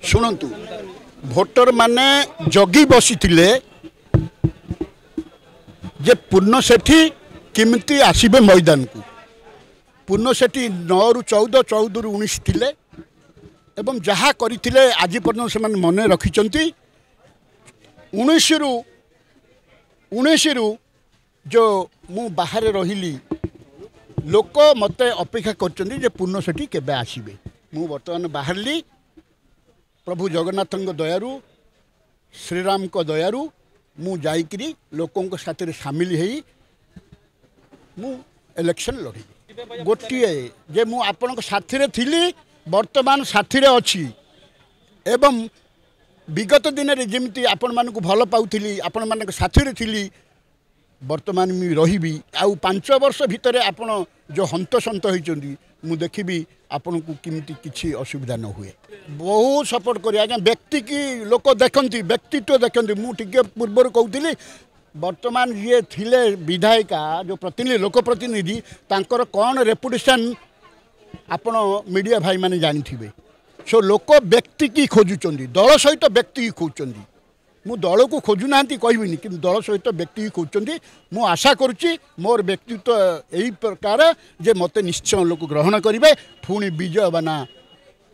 शुणु भोटर माने जगी बसी जे पूर्ण सेठी किमती आसबे मैदान को पूर्ण सेठी 9 रु 14 14 रु 19 थिले एवं जहाँ करते आज पर्यटन से मन रखिंट 19 रु जो मु बाहर रही लोक मत अपेक्षा कर पूर्ण सेठी केबे आसबे मु बर्तमान बाहरली प्रभु जगन्नाथ दयारू श्रीराम को दयारू मु जाइकरी लोकों साथ सामिल होई मु इलेक्शन लड़ी गोटे जे मु आपण साथी थी वर्तमान साथी अच्छी एवं विगत दिन में जमी आपण मान भल पाऊली आपण मान साथी थी वर्तमान मुझे रही आउ 5 वर्ष भितर आपण जो हंतसंत होती मु देखी आपण को किमिति किछि असुविधा न हुए बहुत सपोर्ट करी आज्ञा व्यक्ति की लोक देखती व्यक्तित्व देखती मुझे पूर्वर कहती वर्तमान ये थिले विधायिका जो प्रतिनिधि लोक प्रतिनिधि तांकर कौन रेपुटेशन आपण मीडिया भाई माने जानी थिबे सो लोक व्यक्ति की खोजुचंदी दल सहित व्यक्ति की खोजुचंदी मु दल को खोजुना कहबिनी कि दल सहित व्यक्ति की खोजुचंदी मु आशा करुच्ची मोर व्यक्तित्व यही प्रकार जे मते निश्चय लोक ग्रहण करेंगे पुणी विजय बाना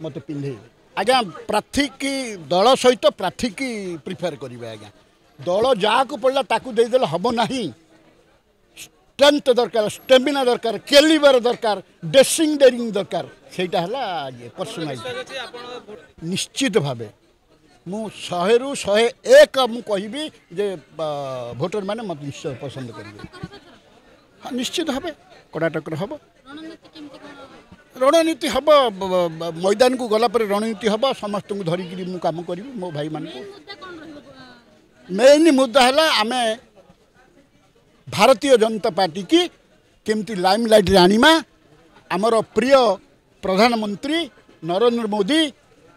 मते पिंधे आज्ञा प्रार्थी की दल सहित प्रार्थी की प्रिफेयर करेंगे आज्ञा दल जहाँ को पड़ा ताकू देदेले हम ना स्ट्रेंथ दरकार स्टेमिना दरकार कैलिबर दरकार ड्रेसिंग डेरिंग दरकार सेटा है पर्सनालिटी निश्चित भावे मु 100 रु 101 मु कहबी जे भोटर माने मत निश्चय पसंद करेंगे हाँ निश्चित भावे कड़ाटकर हम रणनीति हम मैदान को गला पर रणनीति हम समस्त को धरिकी मु काम करी मो भाई मान मेन मुद्दा है आमे भारतीय जनता पार्टी की केमती लाइमलाइट आनिमा आमर प्रिय प्रधानमंत्री नरेंद्र मोदी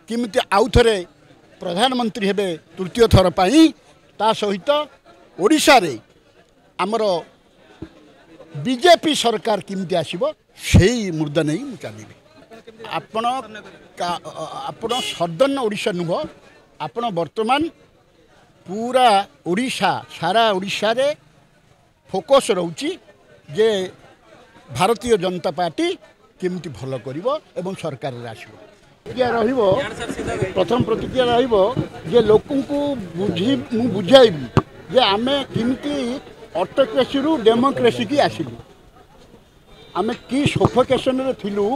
केमती आउ थे प्रधानमंत्री हेबे तृतीय थर पाई ता सहित ओडिशा रे आमर बीजेपी सरकार केमती आसीबो सेही मुद्दा नहीं मु चलिबी आपण सदन ओडिशा नुह आपण वर्तमान पूरा ओडिशा सारा ओडिशा रे फोकस रोची जे भारतीय जनता पार्टी केमती भल करिवो एवं सरकार रे आसीबो प्रतिक्रिया रहिबो प्रथम प्रतिक्रिया रहिबो जे लोकन को बुझाइबी जे आमे केमती ऑटोक्रेसी रु डेमोक्रेसी की आसिलु आमे की सफोकेशन रे थिलु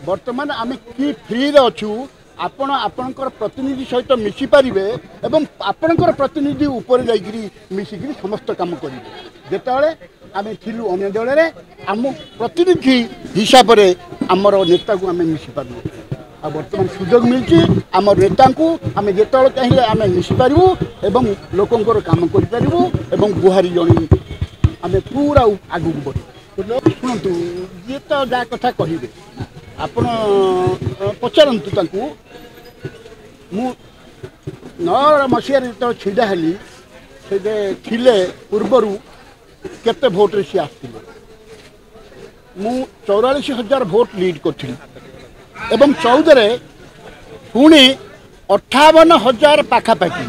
वर्तमान आमे की फ्री रे अछु आपण आपणकर प्रतिनिधि सहित मिसी पारिबे एवं आपणकर प्रतिनिधि ऊपर जाइकरी मिसिकरी समस्त काम करिवे जेतेबेले आमे थिलु अन्य दल रे आम प्रतिनिधि हिसाब रे आमर नेता को आमे मिसी पारबो आ वर्तमान सुजोग मिलची आमर नेता को आमे जेतेबेले चाहिए आमे मिसी पारिबो एवं लोकंकर काम करि पारिबो एवं गुहारी जणी आमे पूरा आगु बढ़ी शुणु ये तो जा कथा कहिबे आपण पचारतु तांकू मु 9 मसीह जो छिड़ा हेली से थिले पूर्वर केते भोट रे सी आसथिले मु 44,000 भोट लीड करथिली एवं 14 रे पुणी 58,000 पाखापाखि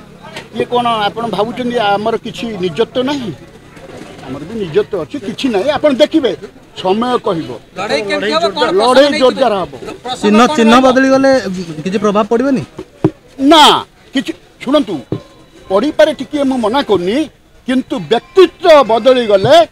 ये कौन आपण भावुचंदी आमर किछि निजत्व नहीं आमर भी निजत्व अच्छी किछि नहीं आपण देखिबे समय कहबो लड़ाई जोरदार हम चिन्ह चिन्ह बदली गले किछि प्रभाव पड़िबनी ना किछि सुनंतु पड़ी पारे टिके मु मना करनी किंतु व्यक्तित्व बदली गले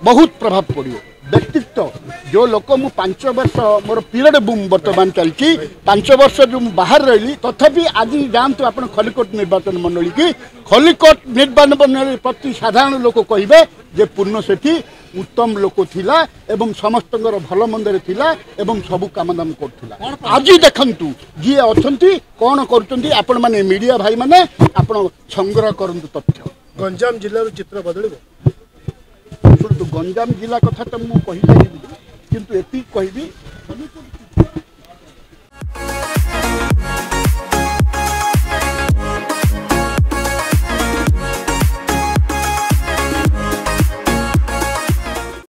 बहुत प्रभाव पड़ियो व्यक्तित्व जो लोक मु 5 वर्ष मोर पीरियड बूम वर्तमान चलची 5 वर्ष जो बाहर रही तथापि आज जानतु आपण खलिकोट निर्वाचन मंडली की खलिकोट निर्वाचन मंडली प्रति साधारण लोक कहिबे जे पूर्ण सेठी उत्तम लोक थिला एवं समस्तंगर भल मंदरे थिला एवं सबु काम दाम करथिला आज देखंतु जी अछंती कोन करचंती आपण माने मीडिया भाई माने आपण संग्रह करंतु तथ्य गंजाम जिल्ला रो चित्र बदलिबो शुणु गंजाम जिला कथा तो मु कहि किंतु एति कहबी